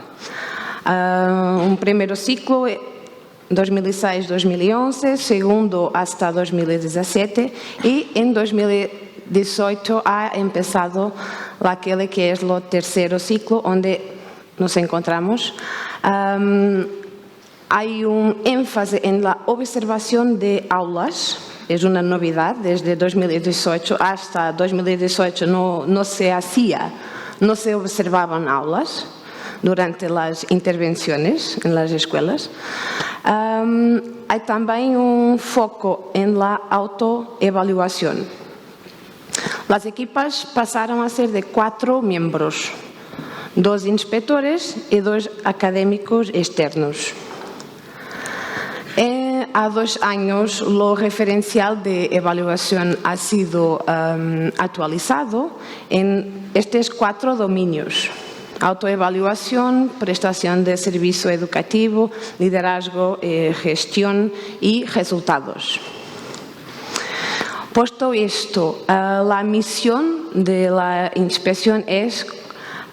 Un primer ciclo 2006-2011, segundo hasta 2017 y en 2018 ha empezado aquel que es el tercer ciclo donde nos encontramos. Hay un énfasis en la observación de aulas, es una novedad. Desde 2018 hasta 2018 no se observaban aulas durante las intervenciones en las escuelas. Hay también un foco en la autoevaluación. Las equipas pasaron a ser de 4 miembros, 2 inspectores y 2 académicos externos. Há 2 años, lo referencial de evaluación ha sido actualizado en estos 4 dominios: autoevaluación, prestación de servicio educativo, liderazgo, gestión y resultados. Puesto esto, la misión de la inspección es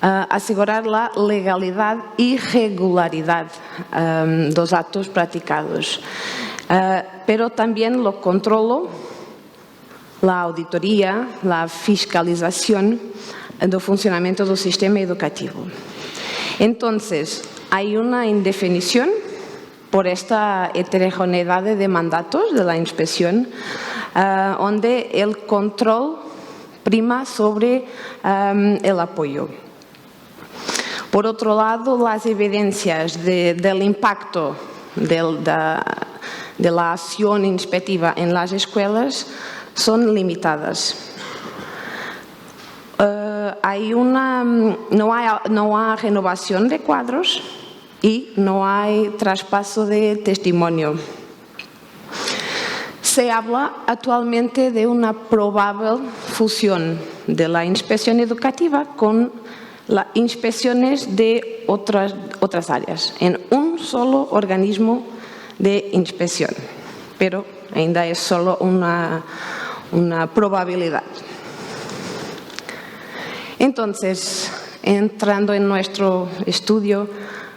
asegurar la legalidad y regularidad de los actos practicados, pero también lo controlo a auditoria, a fiscalização do funcionamento do sistema educativo. Então, há uma indefinição por esta heterogeneidade de mandatos de la inspección, onde el control prima sobre el apoyo. Por otro lado, las evidencias del impacto de la acción inspectiva en las escuelas son limitadas. No hay renovación de cuadros y no hay traspaso de testimonio. Se habla actualmente de una probable fusión de la inspección educativa con las inspecciones de otras áreas, en un solo organismo de inspección, pero ainda es solo una probabilidad. Entonces, entrando en nuestro estudio,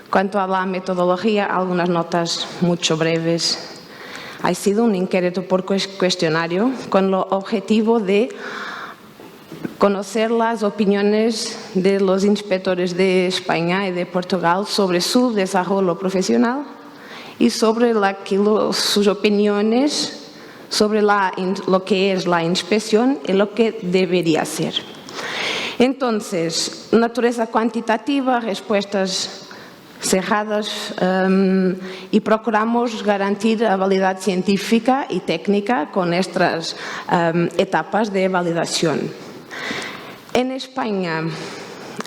cuanto a la metodología, algunas notas mucho breves. Ha sido un inquérito por cuestionario con el objetivo de conocer las opiniones de los inspectores de España y de Portugal sobre su desarrollo profesional y sobre sus opiniones sobre lo que es la inspección y lo que debería ser. Entonces, naturaleza cuantitativa, respuestas cerradas y procuramos garantir la validad científica y técnica con estas etapas de validación. En España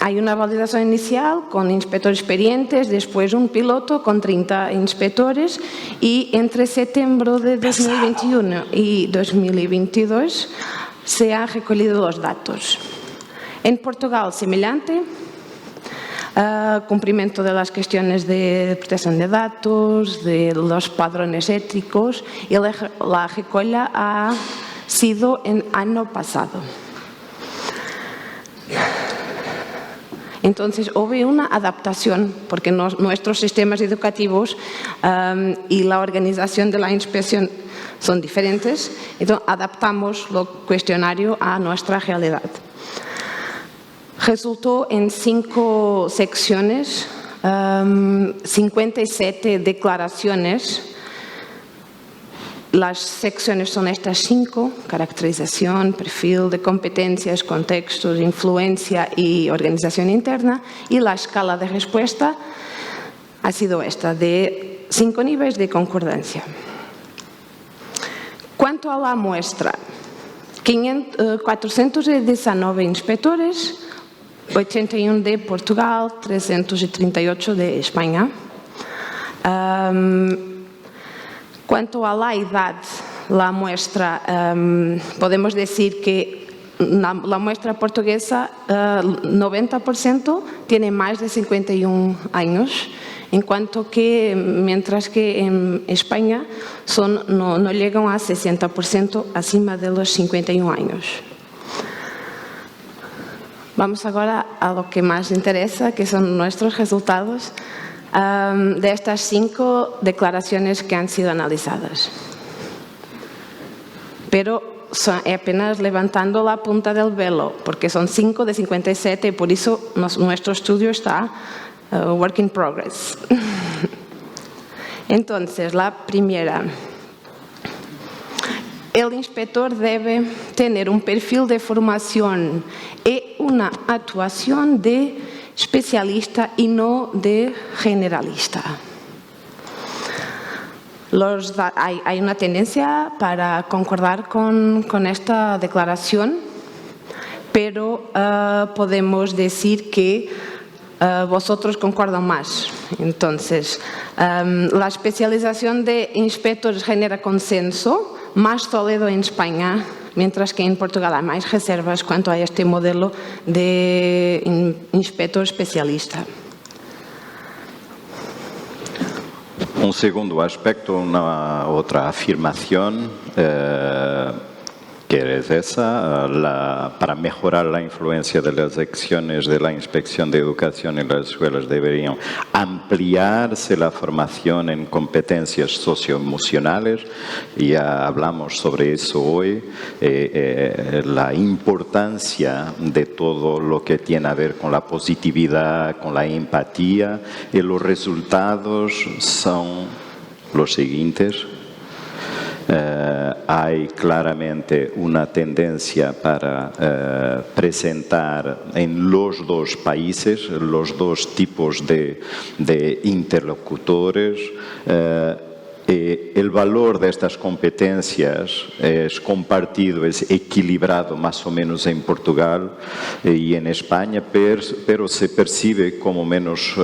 hay una validación inicial con inspectores experientes, después un piloto con 30 inspectores y entre septiembre de 2021 y 2022 se han recogido los datos. En Portugal, semejante. Cumplimiento de las cuestiones de protección de datos, de los padrones éticos y la recolla ha sido en año pasado. Entonces, hubo una adaptación porque nuestros sistemas educativos y la organización de la inspección son diferentes, entonces adaptamos el cuestionario a nuestra realidad. Resultó en 5 secciones, 57 declaraciones. Las secciones son estas 5, caracterización, perfil de competencias, contextos, influencia y organización interna. Y la escala de respuesta ha sido esta, de 5 niveles de concordancia. Cuanto a la muestra, 419 inspectores, 81 de Portugal, 338 de España. Cuanto a la edad, la muestra, podemos decir que la muestra portuguesa, 90% tiene más de 51 años, en cuanto que, mientras que en España no llegan a 60% acima de los 51 años. Vamos agora a lo que más interesa, que son nuestros resultados de estas 5 declaraciones que han sido analizadas. Pero es apenas levantando la punta del velo, porque son 5 de 57 y por eso nuestro estudio está work in progress. Entonces, la primera. El inspector debe tener un perfil de formación y una actuación de especialista y no de generalista. Hay una tendencia para concordar con esta declaración, pero podemos decir que vosotros concordan más. Entonces, la especialización de inspectores genera consenso más sólido en España, mientras que en Portugal hay más reservas cuanto a este modelo de inspector especialista. Un segundo aspecto, una otra afirmación, que es esa, para mejorar la influencia de las acciones de la Inspección de Educación en las escuelas deberían ampliarse la formación en competencias socioemocionales. Ya hablamos sobre eso hoy, la importancia de todo lo que tiene a ver con la positividad, con la empatía, y los resultados son los siguientes. Hay claramente una tendencia para presentar en los dos países los dos tipos de interlocutores. El valor de estas competencias es compartido, es equilibrado más o menos en Portugal y en España, pero se percibe como menos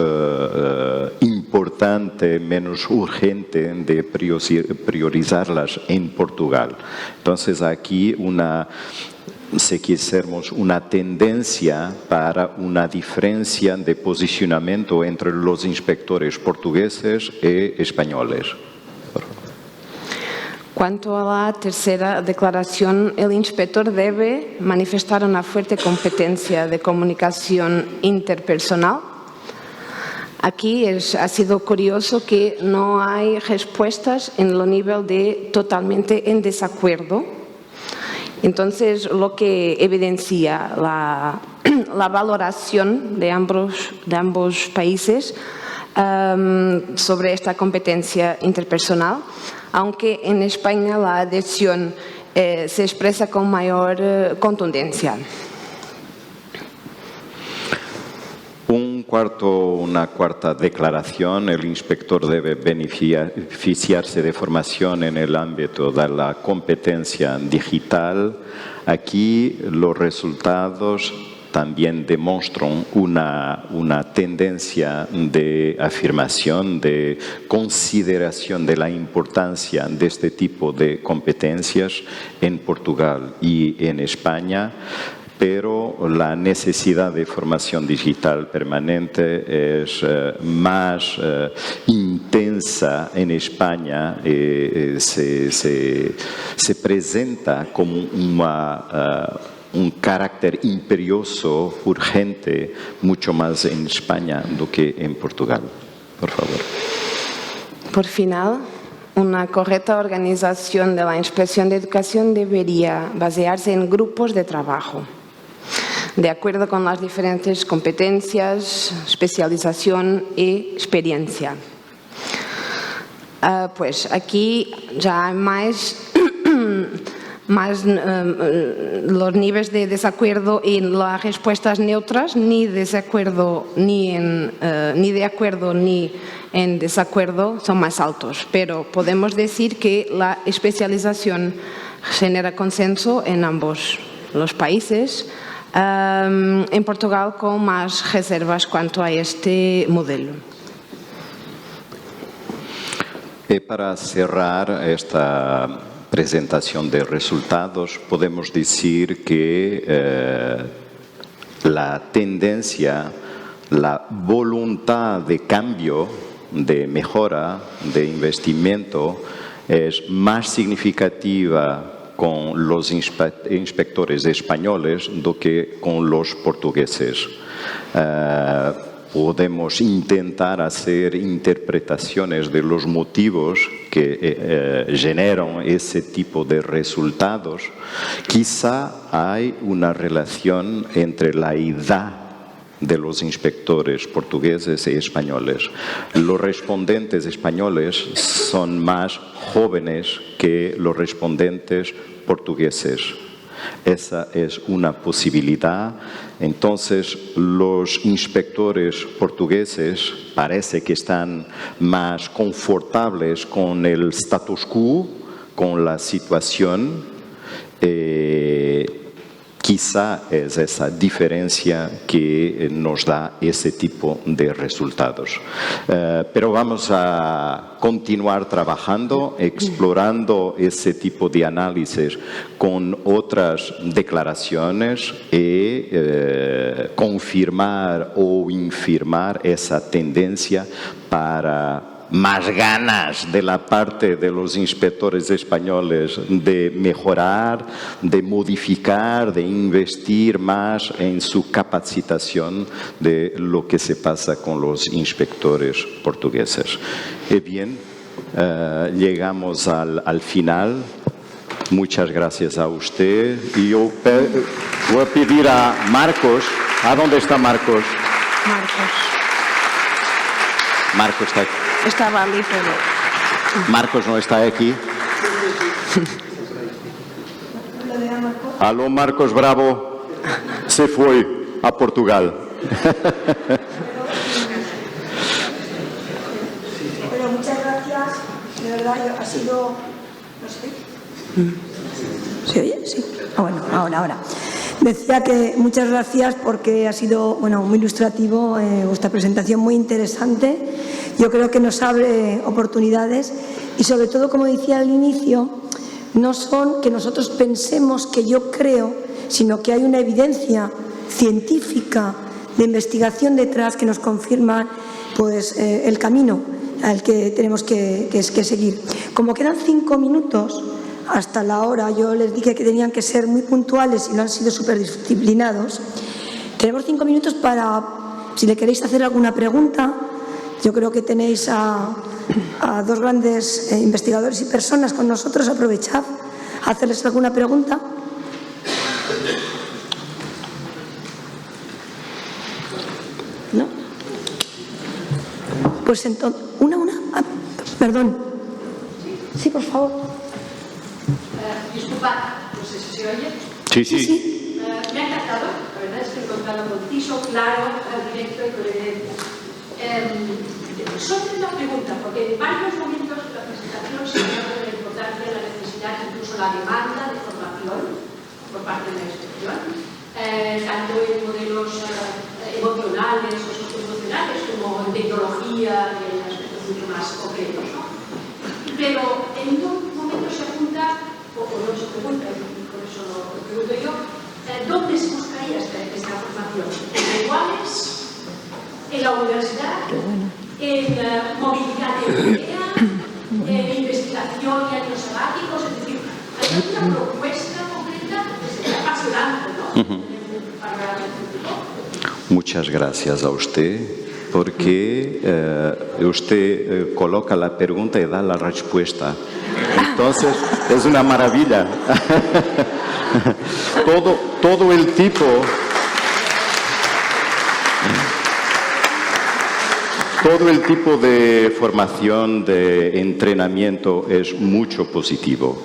importante, menos urgente de priorizarlas en Portugal. Entonces aquí si quisiéramos una tendencia para una diferencia de posicionamiento entre los inspectores portugueses y españoles. Cuanto a la tercera declaración, el inspector debe manifestar una fuerte competencia de comunicación interpersonal. Aquí ha sido curioso que no hay respuestas en el nivel de totalmente en desacuerdo. Entonces, lo que evidencia la valoración de ambos países sobre esta competencia interpersonal, aunque en España la adhesión se expresa con mayor contundencia. Una cuarta declaración: el inspector debe beneficiarse de formación en el ámbito de la competencia digital. Aquí los resultados también demuestran una tendencia de afirmación, de consideración de la importancia de este tipo de competencias en Portugal y en España. Pero la necesidad de formación digital permanente es más intensa en España. Se presenta como un carácter imperioso, urgente, mucho más en España do que en Portugal. Por favor. Por final, una correcta organización de la Inspección de Educación debería basearse en grupos de trabajo, de acuerdo con las diferentes competencias, especialización y experiencia. Pues aquí ya hay más los niveles de desacuerdo en las respuestas neutras, ni desacuerdo ni de acuerdo ni en desacuerdo son más altos, pero podemos decir que la especialización genera consenso en ambos los países. En Portugal con más reservas cuanto a este modelo. Para cerrar esta presentación de resultados, podemos decir que la tendencia, la voluntad de cambio, de mejora, de investimiento es más significativa con los inspectores españoles do que con los portugueses. Podemos intentar hacer interpretaciones de los motivos que generan ese tipo de resultados. Quizá hay una relación entre la edad de los inspectores portugueses y españoles. Los respondentes españoles son más jóvenes que los respondentes portugueses. Esa es una posibilidad. Entonces, los inspectores portugueses parece que están más confortables con el status quo, con la situación. Quizá es esa diferencia que nos da ese tipo de resultados. Pero vamos a continuar trabajando, explorando ese tipo de análisis con otras declaraciones y confirmar o infirmar esa tendencia para más ganas de la parte de los inspectores españoles de mejorar, de modificar, de investir más en su capacitación de lo que se pasa con los inspectores portugueses. Y bien, llegamos al final. Muchas gracias a usted. Y yo voy a pedir a Marcos. ¿A dónde está Marcos? Marcos está aquí. Estaba ali, pero... Marcos no está aquí. Aló, Marcos Bravo. Se fue a Portugal. Pero muchas gracias. De verdad, ha sido... No sé. ¿Se oye? Sí. Bueno, ahora. Decía que muchas gracias porque ha sido muy ilustrativo vuestra presentación, muy interesante. Yo creo que nos abre oportunidades y sobre todo, como decía al inicio, no son que nosotros pensemos que yo creo, sino que hay una evidencia científica de investigación detrás que nos confirma el camino al que tenemos que seguir. Como quedan 5 minutos hasta la hora, yo les dije que tenían que ser muy puntuales y no han sido súper disciplinados. Tenemos 5 minutos para, si le queréis hacer alguna pregunta. Yo creo que tenéis a 2 grandes investigadores y personas con nosotros. Aprovechad a hacerles alguna pregunta. ¿No? Pues entonces, una. Perdón. Sí, por favor. Disculpad, no sé si se oye. Sí. Me ha encantado, la verdad es que he encontrado conciso, claro, directo y con evidencia. Solo una pregunta, porque en varios momentos de la presentación se habla de la importancia de la necesidad, incluso la demanda de formación por parte de la inspección, tanto en modelos emocionales o socioemocionales como en tecnología y en aspectos mucho más concretos, ¿no? Pero en un momento se apunta, o no se pregunta, y por eso lo pregunto yo, ¿dónde se buscaría esta formación? ¿En iguales? ¿En la universidad? ¿En movilidad europea? ¿En investigación y años sabáticos? Es decir, ¿hay una propuesta concreta que sería apasionante, ¿no? Muchas gracias a usted, porque usted coloca la pregunta y da la respuesta. Entonces, es una maravilla. todo el tipo de formación, de entrenamiento es mucho positivo.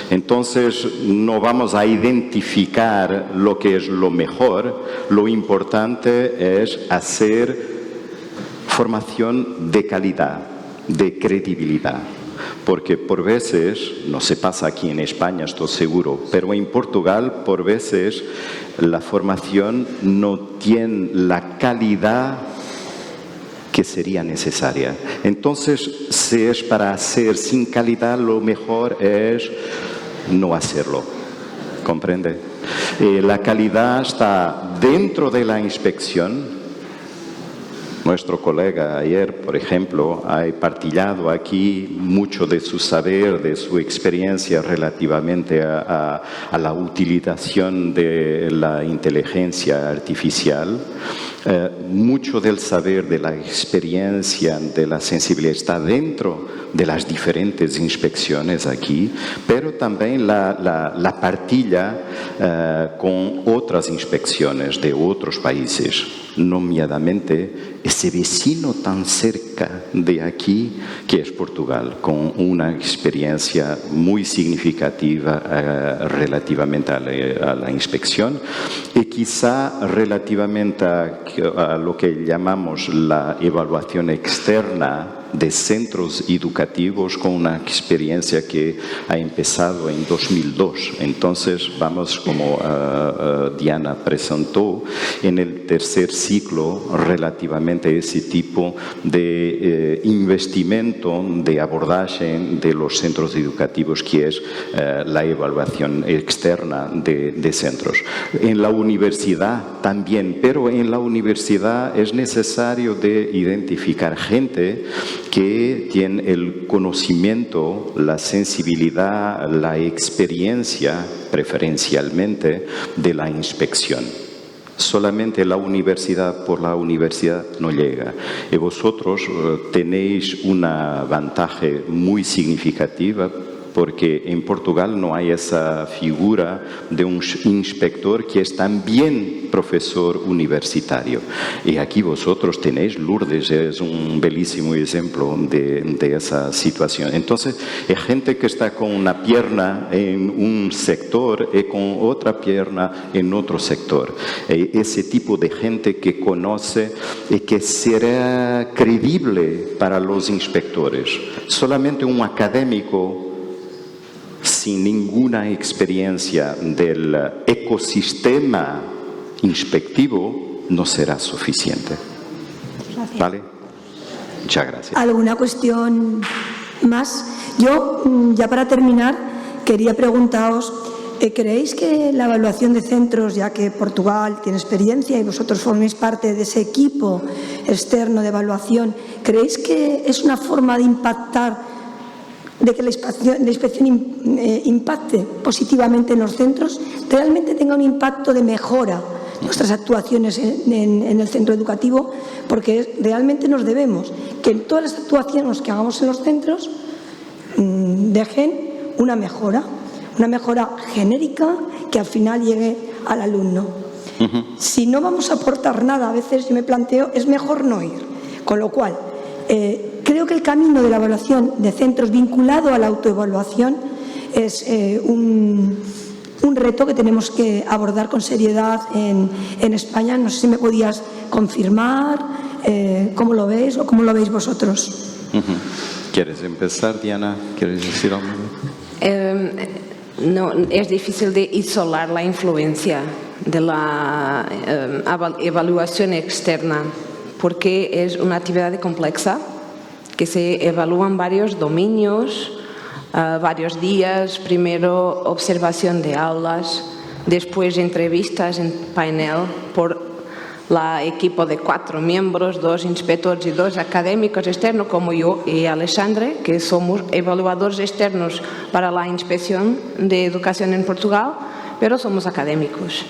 Entonces, no vamos a identificar lo que es lo mejor. Lo importante es hacer formación de calidad, de credibilidad. Porque por veces, no se pasa aquí en España, estoy seguro, pero en Portugal por veces la formación no tiene la calidad que sería necesaria. Entonces, si es para hacer sin calidad, lo mejor es no hacerlo. ¿Comprende? La calidad está dentro de la inspección. Nuestro colega ayer, por ejemplo, ha partilhado aquí mucho de su saber, de su experiencia relativamente a la utilización de la inteligencia artificial. Mucho del saber, de la experiencia, de la sensibilidad está dentro de las diferentes inspecciones aquí, pero también la partilla con otras inspecciones de otros países, nomeadamente ese vecino tan cerca de aquí que es Portugal, con una experiencia muy significativa relativamente a la inspección y quizá relativamente a lo que llamamos la evaluación externa de centros educativos, con una experiencia que ha empezado en 2002. Entonces vamos, como Diana presentó, en el tercer ciclo relativamente a ese tipo de investimento, de abordaje de los centros educativos, que es la evaluación externa de centros. En la universidad también, pero en la universidad es necesario de identificar gente que tienen el conocimiento, la sensibilidad, la experiencia, preferencialmente, de la inspección. Solamente la universidad por la universidad no llega. Y vosotros tenéis una ventaja muy significativa porque en Portugal no hay esa figura de un inspector que es también profesor universitario. Y aquí vosotros tenéis, Lourdes es un bellísimo ejemplo de esa situación. Entonces, hay gente que está con una pierna en un sector y con otra pierna en otro sector. Ese tipo de gente que conoce y que será creíble para los inspectores. Solamente un académico sin ninguna experiencia del ecosistema inspectivo no será suficiente. Gracias. ¿Vale? Muchas gracias. ¿Alguna cuestión más? Yo, ya para terminar, quería preguntaros, ¿creéis que la evaluación de centros, ya que Portugal tiene experiencia y vosotros forméis parte de ese equipo externo de evaluación, ¿creéis que es una forma de impactar, de que la inspección impacte positivamente en los centros, realmente tenga un impacto de mejora nuestras actuaciones en el centro educativo? Porque realmente nos debemos que en todas las actuaciones que hagamos en los centros dejen una mejora genérica que al final llegue al alumno. Si no vamos a aportar nada, a veces yo me planteo, es mejor no ir. Con lo cual, creo que el camino de la evaluación de centros vinculado a la autoevaluación es un reto que tenemos que abordar con seriedad en España. No sé si me podías confirmar cómo lo veis o cómo lo veis vosotros. ¿Quieres empezar, Diana? ¿Quieres decir algo? No, es difícil de isolar la influencia de la evaluación externa porque es una actividad compleja que se evalúan varios dominios, varios días, primero observación de aulas, después entrevistas en panel por la equipo de 4 miembros, 2 inspectores y 2 académicos externos como yo y Alexandre, que somos evaluadores externos para la inspección de educación en Portugal, pero somos académicos.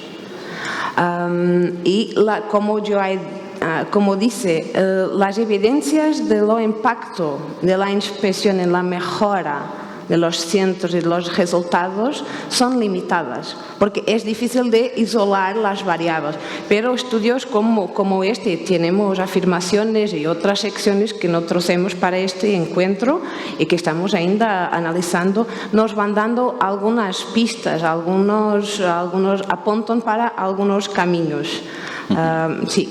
Como dice, las evidencias de lo impacto de la inspección en la mejora de los centros y de los resultados son limitadas, porque es difícil de isolar las variables. Pero estudios como este, tenemos afirmaciones y otras secciones que no trocemos para este encuentro y que estamos ainda analizando, nos van dando algunas pistas, algunos apuntan para algunos caminos. Sí.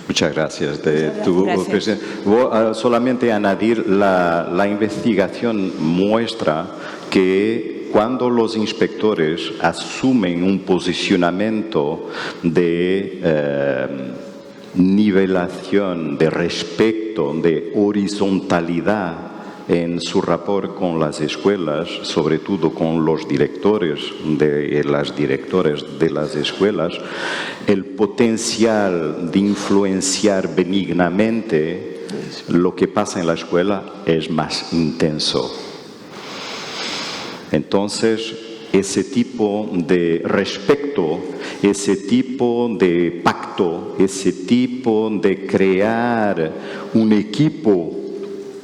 Muchas gracias de tu presencia. Voy solamente a añadir, la investigación muestra que cuando los inspectores asumen un posicionamiento de nivelación, de respeto, de horizontalidad en su rapport con las escuelas, sobre todo con los directores y las directoras de las escuelas, el potencial de influenciar benignamente lo que pasa en la escuela es más intenso. Entonces, ese tipo de respeto, ese tipo de pacto, ese tipo de crear un equipo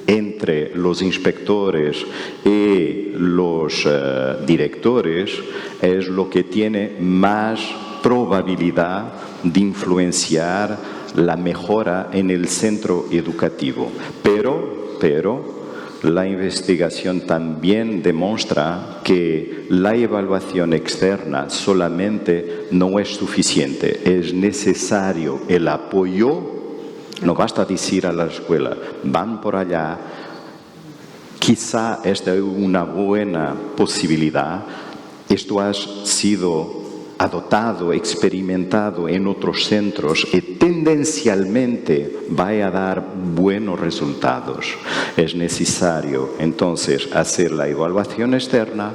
entre los inspectores y los directores es lo que tiene más probabilidad de influenciar la mejora en el centro educativo. Pero la investigación también demuestra que la evaluación externa solamente no es suficiente. Es necesario el apoyo. No basta decir a la escuela, van por allá, quizá esta es una buena posibilidad, esto ha sido adoptado, experimentado en otros centros y tendencialmente va a dar buenos resultados. Es necesario entonces hacer la evaluación externa,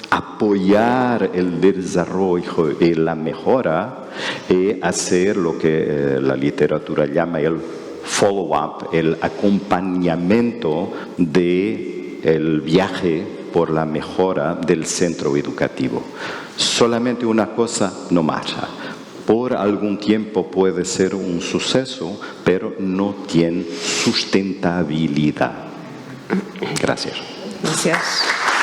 apoyar el desarrollo y la mejora y hacer lo que la literatura llama el follow-up, el acompañamiento del viaje por la mejora del centro educativo. Solamente una cosa no marcha. Por algún tiempo puede ser un suceso, pero no tiene sustentabilidad. Gracias. Gracias.